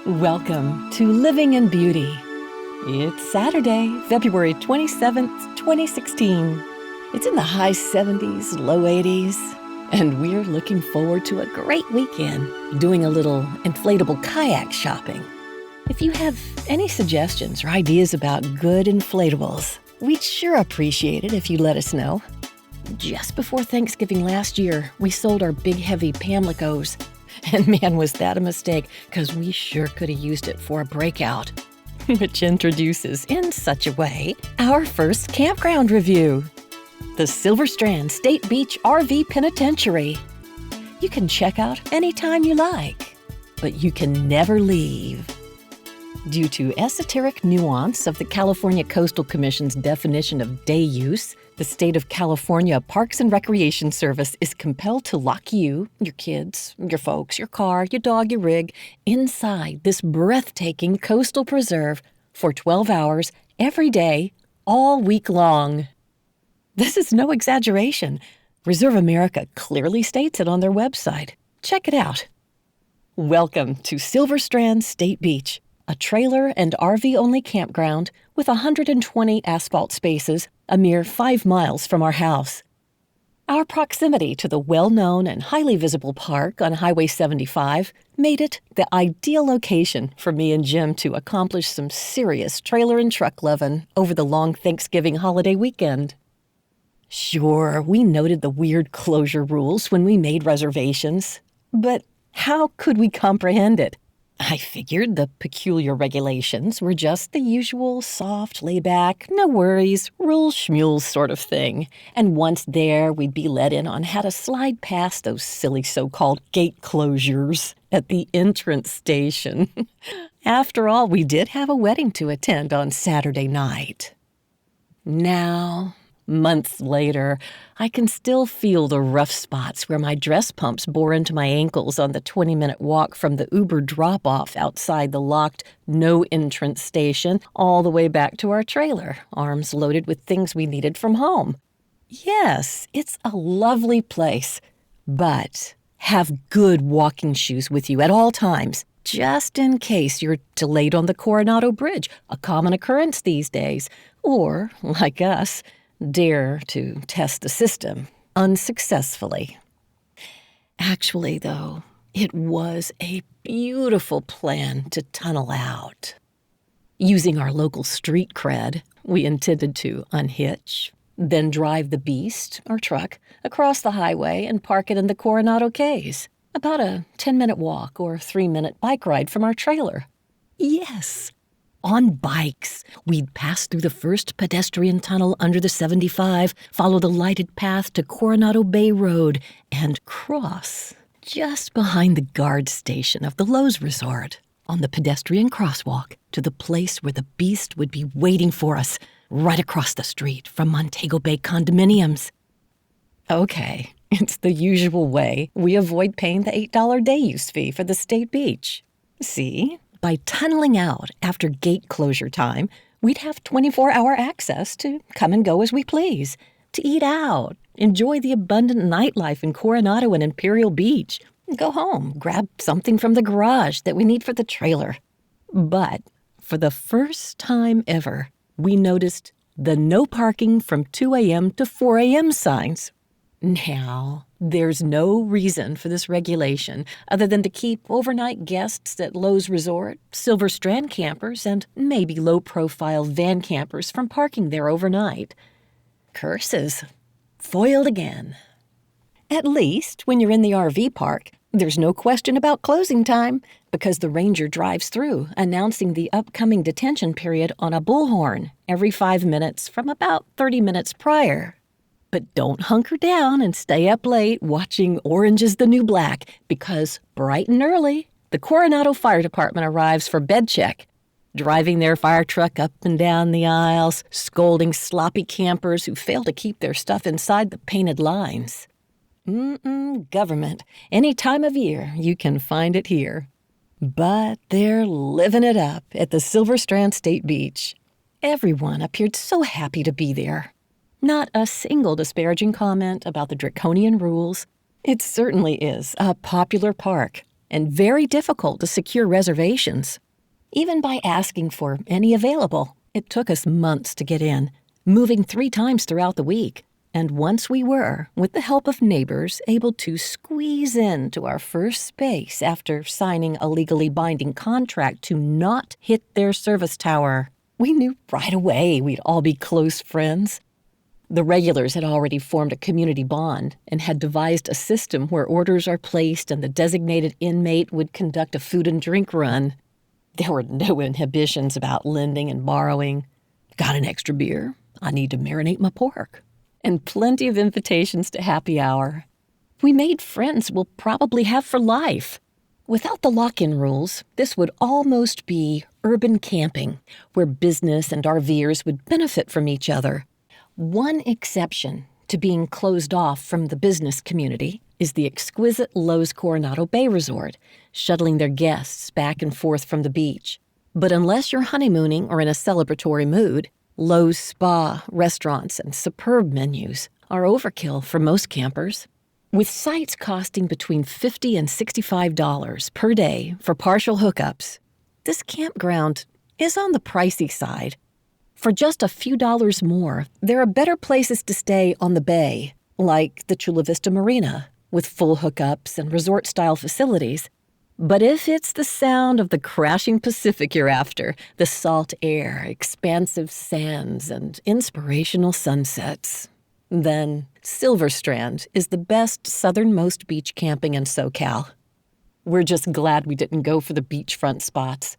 Welcome to Living in Beauty. It's Saturday, February 27th, 2016. It's in the high 70s, low 80s, and we're looking forward to a great weekend doing a little inflatable kayak shopping. If you have any suggestions or ideas about good inflatables, we'd sure appreciate it if you let us know. Just before Thanksgiving last year, we sold our big heavy Pamlicos. And man, was that a mistake, because we sure could have used it for a breakout. Which introduces, in such a way, our first campground review. The Silver Strand State Beach RV Penitentiary. You can check out anytime you like, but you can never leave. Due to esoteric nuance of the California Coastal Commission's definition of day use, the state of California Parks and Recreation Service is compelled to lock you, your kids, your folks, your car, your dog, your rig, inside this breathtaking coastal preserve for 12 hours every day, all week long. This is no exaggeration. Reserve America clearly states it on their website. Check it out. Welcome to Silver Strand State Beach, a trailer and RV-only campground with 120 asphalt spaces, a mere 5 miles from our house. Our proximity to the well-known and highly visible park on Highway 75 made it the ideal location for me and Jim to accomplish some serious trailer and truck loving over the long Thanksgiving holiday weekend. Sure, we noted the weird closure rules when we made reservations, but how could we comprehend it? I figured the peculiar regulations were just the usual soft, layback, no worries, rules schmules sort of thing. And once there, we'd be let in on how to slide past those silly so-called gate closures at the entrance station. After all, we did have a wedding to attend on Saturday night. Now, months later, I can still feel the rough spots where my dress pumps bore into my ankles on the 20-minute walk from the Uber drop-off outside the locked no-entrance station all the way back to our trailer, arms loaded with things we needed from home. Yes, it's a lovely place, but have good walking shoes with you at all times, just in case you're delayed on the Coronado Bridge, a common occurrence these days, or, like us, dare to test the system unsuccessfully. Actually, though, it was a beautiful plan to tunnel out. Using our local street cred, we intended to unhitch, then drive the beast, our truck, across the highway and park it in the Coronado Cays, about a 10-minute walk or 3-minute bike ride from our trailer. Yes! On bikes, we'd pass through the first pedestrian tunnel under the 75, follow the lighted path to Coronado Bay Road, and cross just behind the guard station of the Lowe's Resort on the pedestrian crosswalk to the place where the beast would be waiting for us right across the street from Montego Bay condominiums. Okay, it's the usual way we avoid paying the $8 day use fee for the state beach. See? By tunneling out after gate closure time, we'd have 24-hour access to come and go as we please, to eat out, enjoy the abundant nightlife in Coronado and Imperial Beach, go home, grab something from the garage that we need for the trailer. But for the first time ever, we noticed the no parking from 2 a.m. to 4 a.m. signs. Now, there's no reason for this regulation other than to keep overnight guests at Lowe's Resort, Silver Strand campers, and maybe low-profile van campers from parking there overnight. Curses. Foiled again. At least, when you're in the RV park, there's no question about closing time because the ranger drives through, announcing the upcoming detention period on a bullhorn every 5 minutes from about 30 minutes prior. But don't hunker down and stay up late watching Orange is the New Black because bright and early, the Coronado Fire Department arrives for bed check, driving their fire truck up and down the aisles, scolding sloppy campers who fail to keep their stuff inside the painted lines. Government. Any time of year, you can find it here. But they're living it up at the Silver Strand State Beach. Everyone appeared so happy to be there. Not a single disparaging comment about the draconian rules. It certainly is a popular park, and very difficult to secure reservations. Even by asking for any available, it took us months to get in, moving 3 times throughout the week. And once we were, with the help of neighbors, able to squeeze into our first space after signing a legally binding contract to not hit their service tower, we knew right away we'd all be close friends. The regulars had already formed a community bond and had devised a system where orders are placed and the designated inmate would conduct a food and drink run. There were no inhibitions about lending and borrowing. Got an extra beer? I need to marinate my pork. And plenty of invitations to happy hour. We made friends we'll probably have for life. Without the lock-in rules, this would almost be urban camping, where business and RVers would benefit from each other. One exception to being closed off from the business community is the exquisite Lowe's Coronado Bay Resort, shuttling their guests back and forth from the beach. But unless you're honeymooning or in a celebratory mood, Lowe's spa, restaurants, and superb menus are overkill for most campers. With sites costing between $50 and $65 per day for partial hookups, this campground is on the pricey side. For just a few dollars more, there are better places to stay on the bay, like the Chula Vista Marina, with full hookups and resort-style facilities. But if it's the sound of the crashing Pacific you're after, the salt air, expansive sands, and inspirational sunsets, then Silver Strand is the best southernmost beach camping in SoCal. We're just glad we didn't go for the beachfront spots.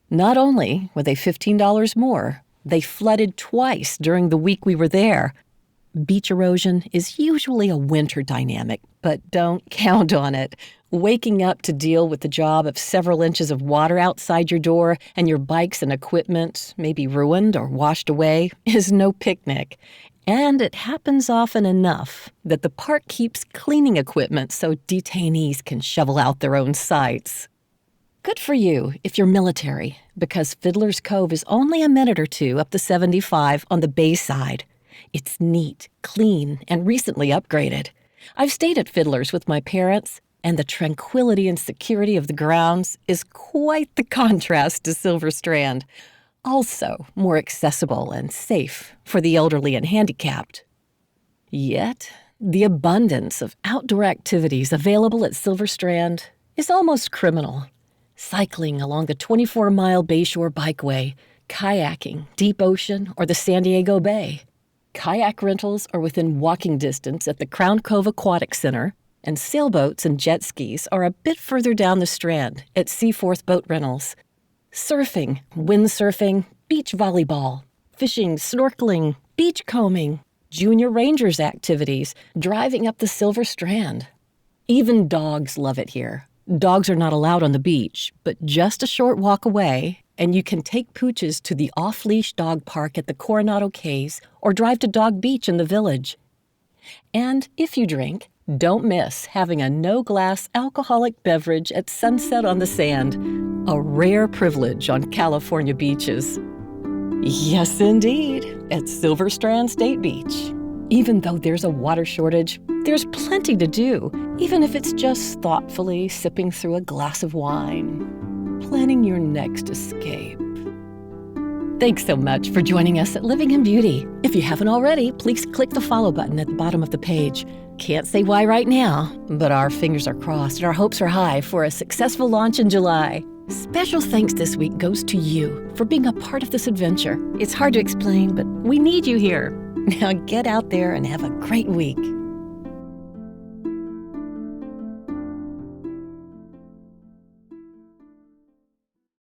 Not only were they $15 more, they flooded twice during the week we were there. Beach erosion is usually a winter dynamic, but don't count on it. Waking up to deal with the job of several inches of water outside your door and your bikes and equipment may be ruined or washed away is no picnic. And it happens often enough that the park keeps cleaning equipment so detainees can shovel out their own sites. Good for you if you're military, because Fiddler's Cove is only a minute or two up the 75 on the bay side. It's neat, clean, and recently upgraded. I've stayed at Fiddler's with my parents, and the tranquility and security of the grounds is quite the contrast to Silver Strand. Also more accessible and safe for the elderly and handicapped. Yet, the abundance of outdoor activities available at Silver Strand is almost criminal. Cycling along the 24-mile Bayshore Bikeway, kayaking, deep ocean, or the San Diego Bay. Kayak rentals are within walking distance at the Crown Cove Aquatic Center, and sailboats and jet skis are a bit further down the Strand at Seaforth Boat Rentals. Surfing, windsurfing, beach volleyball, fishing, snorkeling, beachcombing, junior rangers activities, driving up the Silver Strand. Even dogs love it here. Dogs are not allowed on the beach, but just a short walk away, and you can take pooches to the off-leash dog park at the Coronado Cays or drive to Dog Beach in the village. And if you drink, don't miss having a no-glass alcoholic beverage at sunset on the sand, a rare privilege on California beaches. Yes, indeed, at Silver Strand State Beach. Even though there's a water shortage, there's plenty to do, even if it's just thoughtfully sipping through a glass of wine, planning your next escape. Thanks so much for joining us at Living in Beauty. If you haven't already, please click the follow button at the bottom of the page. Can't say why right now, but our fingers are crossed and our hopes are high for a successful launch in July. Special thanks this week goes to you for being a part of this adventure. It's hard to explain, but we need you here. Now get out there and have a great week.